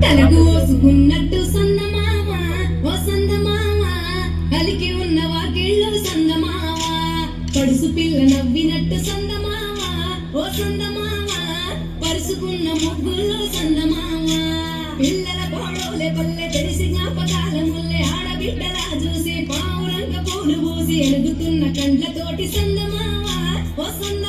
తలకు ఓసుకున్నట్టు సందమామ ఓ సందమామ అలికి ఉన్న వాకిళ్ళు సందమామ పడుసు పిల్ల నవ్వినట్టు సందమామ ఓ సందమామ పరుసుకున్న ముగ్గుల్లో సందమామ పిల్లల గోడోలే పల్లె తెలిసి జ్ఞాపకాల ముల్లె ఆడబిడ్డలా చూసి పావురంగ పూలు పూసి ఎలుగుతున్న కండ్లతోటి సందమామ ఓ సంద